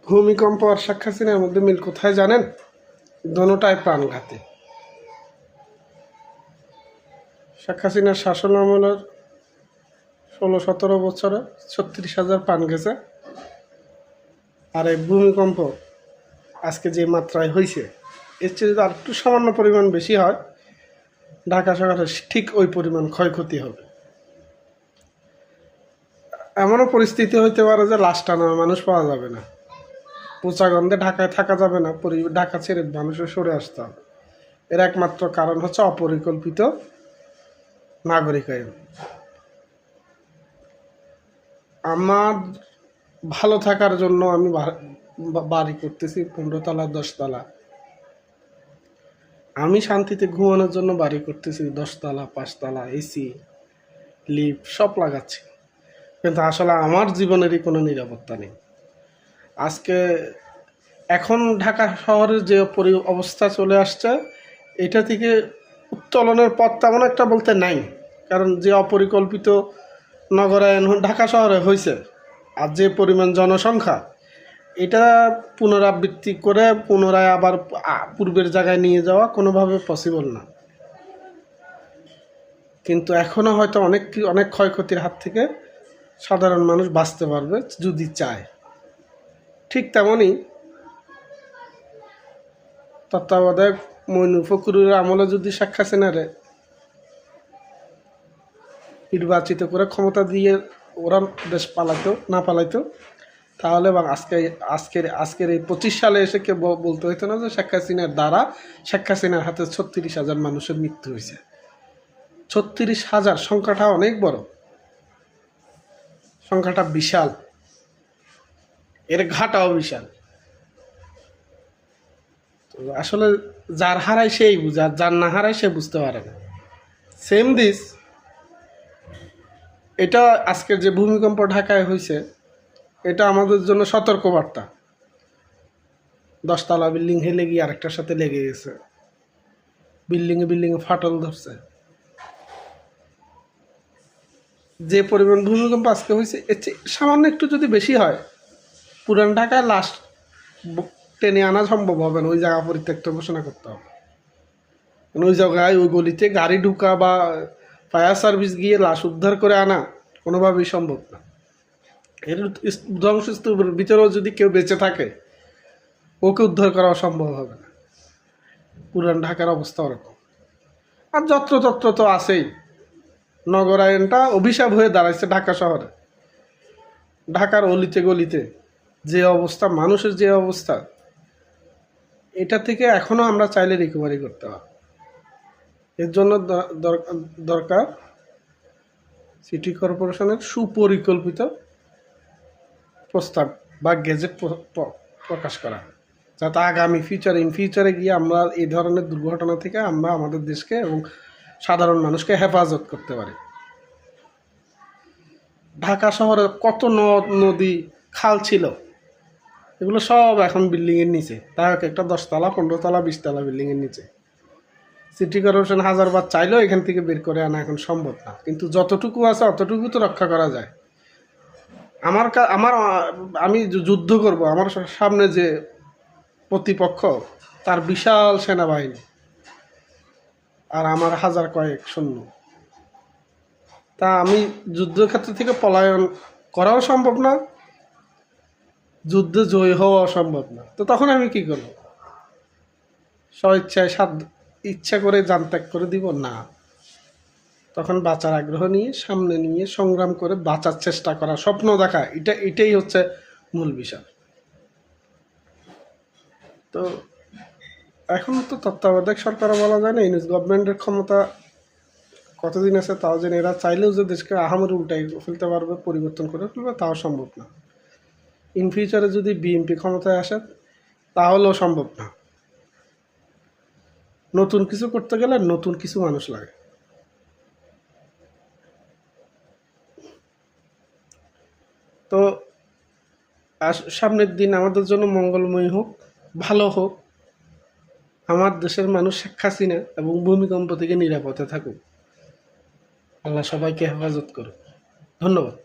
ভূমিকম্প আর শেখ হাসিনার মধ্যে মিল কোথায় জানেন? দোনোটাই প্রাণঘাতী। শেখ হাসিনার শাসন আমলের 16-17 বছরে 36,000 প্রাণ গেছে, আর এই ভূমিকম্প আজকে যে মাত্রায় হয়েছে এর চেয়ে যদি আর একটু সামান্য পরিমাণ বেশি হয়, ঢাকা শহরে ঠিক ওই পরিমাণ ক্ষয়ক্ষতি হবে। এমনও পরিস্থিতি হইতে পারে যে লাশ টানা মানুষ পাওয়া যাবে না, পচা গন্ধে ঢাকায় থাকা যাবে না, ঢাকা ছেড়ে মানুষের সরে আসতে হবে। এর একমাত্র কারণ হচ্ছে অপরিকল্পিত নাগরিকায়ন। আমার ভালো থাকার জন্য আমি বাড়ি করতেছি 15 তলা 10 তলা, আমি শান্তিতে ঘুমানোর জন্য বাড়ি করতেছি 10 তলা 5 তলা, এসি লিফট সব লাগাচ্ছি, কিন্তু আসলে আমার জীবনেরই কোনো নিরাপত্তা নেই। আজকে এখন ঢাকা শহরের যে অবস্থা চলে আসছে, এটা থেকে উত্তোলনের পথ তেমন একটা বলতে নাই, কারণ যে অপরিকল্পিত নগরায়ন ঢাকা শহরে হয়েছে আর যে পরিমাণ জনসংখ্যা, এটা পুনরাবৃত্তি করে পুনরায় আবার পূর্বের জায়গায় নিয়ে যাওয়া কোনোভাবে পসিবল না। কিন্তু এখনও হয়তো অনেক ক্ষয়ক্ষতির হাত থেকে সাধারণ মানুষ বাঁচতে পারবে যদি চায়। ঠিক তেমনই তত্ত্বাবধায়ক মইনু ফখরুলের আমলে যদি শেখ হাসিনারে নির্বাচিত করে ক্ষমতা দিয়ে ওরা দেশ না পালাইতো, তাহলে আজকের এই 25 সালে এসে কেউ বলতে হইতো না যে শেখ হাসিনার দ্বারা শেখ হাসিনার হাতে 36,000 মানুষের মৃত্যু হয়েছে। 36,000 সংখ্যাটা অনেক বড়, সংখ্যাটা বিশাল, এর ঘাটাও বিশাল। তো আসলে যার হারায় সেই বুঝে, আর যার না হারায় সে বুঝতে পারে না। সেম দিস, এটা আজকের যে ভূমিকম্প ঢাকায় হয়েছে, এটা আমাদের জন্য সতর্কবার্তা। 10 তলা বিল্ডিং হেলে গিয়ে আরেকটার সাথে লেগে গেছে, বিল্ডিংয়ে ফাটল ধরছে। যে পরিমাণ ভূমিকম্প আজকে হয়েছে, এর চেয়ে সামান্য একটু যদি বেশি হয়, পুরান ঢাকায় লাশ টেনে আনা সম্ভব হবে না, ওই জায়গা পরিত্যক্ত ঘোষণা করতে হবে। ওই জায়গায় ওই গলিতে গাড়ি ঢুকা বা ফায়ার সার্ভিস গিয়ে লাশ উদ্ধার করে আনা কোনোভাবেই সম্ভব না। এর ধ্বংসস্তূপের ভিতরেও যদি কেউ বেঁচে থাকে, ওকে উদ্ধার করা সম্ভব হবে না। পুরান ঢাকার অবস্থা ওরকম। আর যত্রতত্র তো আছেই, নগরায়নটা অভিশাপ হয়ে দাঁড়াইছে ঢাকা শহরে। ঢাকার অলিতে গলিতে যে অবস্থা, মানুষের যে অবস্থা, এটা থেকে এখনও আমরা চাইলে রিকভারি করতে হবে। এর জন্য দরকার সিটি কর্পোরেশনের সুপরিকল্পিত প্রস্তাব বা গেজেট প্রকাশ করা, যাতে আগামী ফিউচারে গিয়ে আমরা এই ধরনের দুর্ঘটনা থেকে আমরা আমাদের দেশকে এবং সাধারণ মানুষকে হেফাজত করতে পারি। ঢাকা শহরে কত নদ নদী খাল ছিল, এগুলো সব এখন বিল্ডিংয়ের নিচে, তাই একটা 10 তলা 15 তলা 20 তলা বিল্ডিংয়ের নিচে। সিটি কর্পোরেশন 1000 বার চাইলেও এখান থেকে বের করে আনা এখন সম্ভব না, কিন্তু যতটুকু আছে অতটুকু তো রক্ষা করা যায়। আমি যুদ্ধ করব, আমার সামনে যে প্রতিপক্ষ তার বিশাল সেনাবাহিনী আর আমার হাজার কয়েক সৈন্য, তা আমি যুদ্ধক্ষেত্র থেকে পলায়ন করাও সম্ভব না, যুদ্ধে জয়ী হওয়াও সম্ভব না। তো তখন আমি কি করব? স্বইচ্ছায় ইচ্ছা করে জান ত্যাগ করে দিব না, তখন বাঁচার আগ্রহ নিয়ে সামনে নিয়ে সংগ্রাম করে বাঁচার চেষ্টা করা, স্বপ্ন দেখা, এটাই হচ্ছে মূল বিষয়। তো এখন তো তত্ত্বাবধায়ক সরকারও বলা যায় না, ইউনিট গভর্নমেন্টের ক্ষমতা কতদিন আছে তাও যেন, এরা চাইলেও যে দেশকে আহামরি উল্টাই ফেলতে পারবে, পরিবর্তন করে ফেলবে, তাও সম্ভব না। ইন ফিউচারে যদি বিএনপি ক্ষমতায় আসে তাহলেও সম্ভব না। নতুন কিছু করতে গেলে নতুন কিছু মানুষ লাগে। তো সামনের দিন আমাদের জন্য মঙ্গলময় হোক, ভালো হোক। আমার দেশের মানুষ শেখ হাসিনা এবং ভূমিকম্প থেকে নিরাপদে থাকুক। আল্লাহ সবাইকে হেফাজত করুক। ধন্যবাদ।